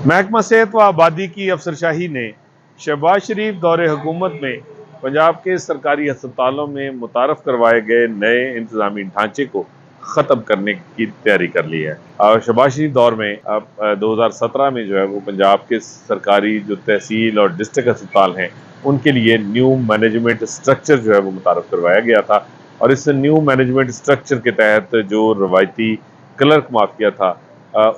महकमा सेहत व आबादी की अफसरशाही ने शहबाज शरीफ दौरे हुकूमत में पंजाब के सरकारी अस्पतालों में मुतारफ करवाए गए नए इंतजामी ढांचे को ख़त्म करने की तैयारी कर ली है। शहबाज शरीफ दौर में अब 2017 में जो है वो पंजाब के सरकारी जो तहसील और डिस्ट्रिक्ट अस्पताल हैं उनके लिए न्यू मैनेजमेंट स्ट्रक्चर जो है वो मुतारफ करवाया गया था। और इस न्यू मैनेजमेंट स्ट्रक्चर के तहत जो रवायती क्लर्क माफिया था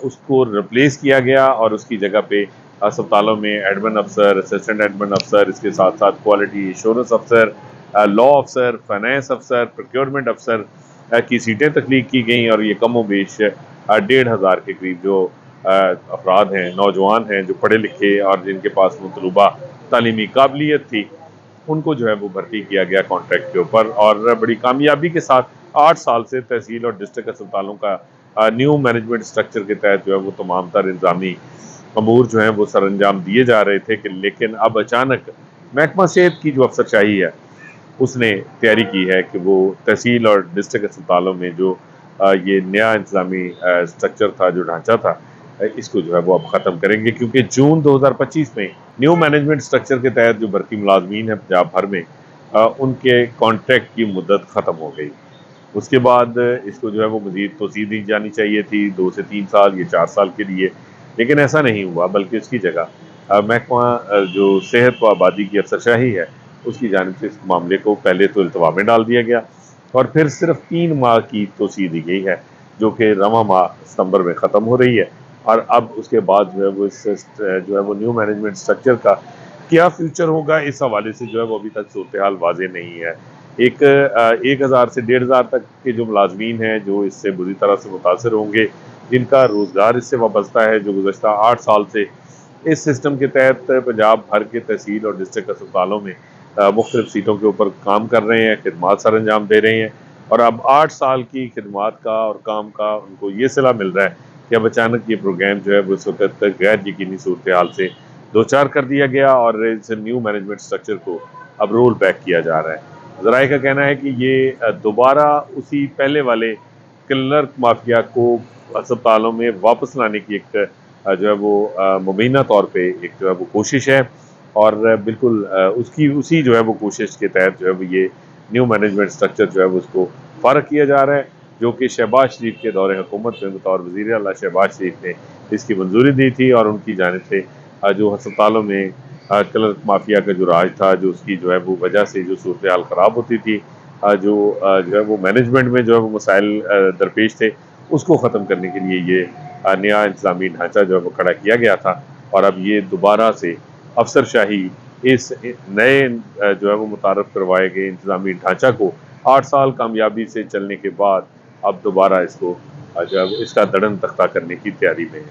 उसको रिप्लेस किया गया और उसकी जगह पे अस्पतालों में एडमिन अफसर, असिस्टेंट एडमिन अफसर, इसके साथ साथ क्वालिटी एश्योरेंस अफसर, लॉ अफसर, फाइनेंस अफसर, प्रोक्योरमेंट अफसर की सीटें तख्लीक की गई। और ये कमो बेश 1,500 के करीब जो अफराद हैं, नौजवान हैं जो पढ़े लिखे और जिनके पास मतलूबा तालीमी काबिलियत थी, उनको जो है वो भर्ती किया गया कॉन्ट्रैक्ट के ऊपर। और बड़ी कामयाबी के साथ 8 साल से तहसील और डिस्ट्रिक्ट अस्पतालों का न्यू मैनेजमेंट स्ट्रक्चर के तहत जो है वो तमाम तर इंतजामी अमूर जो हैं वो सर अंजाम दिए जा रहे थे कि लेकिन अब अचानक महकमा सेहत की जो अफसरशाही है उसने तैयारी की है कि वो तहसील और डिस्ट्रिक्ट अस्पतालों में जो ये नया इंतजामी स्ट्रक्चर था, जो ढांचा था, इसको जो है वो अब ख़त्म करेंगे। क्योंकि जून 2025 में न्यू मैनेजमेंट स्ट्रक्चर के तहत जो भर्ती मुलाजमीन है पंजाब भर में, उनके कॉन्ट्रैक्ट की मुद्दत ख़त्म हो गई। उसके बाद इसको जो है वो मज़ीद तोसी दी जानी चाहिए थी 2 से 3 साल, ये 4 साल के लिए, लेकिन ऐसा नहीं हुआ। बल्कि उसकी जगह महकमा जो सेहत व आबादी की अफसरशाही है उसकी जानिब से इस मामले को पहले तो इल्तवा में डाल दिया गया और फिर सिर्फ 3 माह की तोसी दी गई है, जो कि रवां माह सितंबर में ख़त्म हो रही है। और अब उसके बाद जो है वो इस जो है वो न्यू मैनेजमेंट स्ट्रक्चर का क्या फ्यूचर होगा, इस हवाले से जो है वो अभी तक सूरत हाल वाज़ेह नहीं है। 1,000 से 1,500 तक के जो मुलाजमीन हैं जो इससे बुरी तरह से मुतासर होंगे, जिनका रोज़गार इससे वाबस्ता है, जो गुज़श्ता 8 साल से इस सिस्टम के तहत पंजाब भर के तहसील और डिस्ट्रिक्ट अस्पतालों में मुख्तलिफ सीटों के ऊपर काम कर रहे हैं, खिदमात सर अंजाम दे रहे हैं। और अब 8 साल की खिदमात का और काम का उनको ये सिला मिल रहा है कि अब अचानक ये प्रोग्राम जो है वो इस वक्त गैर यकीनी सूरत हाल से दो चार कर दिया गया और इस न्यू मैनेजमेंट स्ट्रक्चर को अब रोल बैक किया जा रहा है। ज़राए का कहना है कि ये दोबारा उसी पहले वाले क्लर्क माफिया को अस्पतालों में वापस लाने की एक जो है वो मुबीना तौर पे एक जो है वो कोशिश है। और बिल्कुल उसकी उसी जो है वो कोशिश के तहत जो है वो ये न्यू मैनेजमेंट स्ट्रक्चर जो है वो उसको फ़ारग किया जा रहा है, जो कि शहबाज शरीफ के दौरे हुकूमत में बतौर वज़ीर आला शहबाज शरीफ ने इसकी मंजूरी दी थी। और उनकी जानिब से जो अस्पतालों में क्लर्क माफिया का जो राज था, जो उसकी जो है वो वजह से जो सूरत हाल ख़राब होती थी, जो है वो मैनेजमेंट में जो है वो मसाइल दरपेश थे, उसको ख़त्म करने के लिए ये नया इंतजामी ढांचा जो है वो खड़ा किया गया था। और अब ये दोबारा से अफसरशाही इस नए जो है वो मुतारफ़ करवाए गए इंतजामी ढांचा को 8 साल कामयाबी से चलने के बाद अब दोबारा इसको जो है वो इसका दड़न तख्ता करने की तैयारी में है।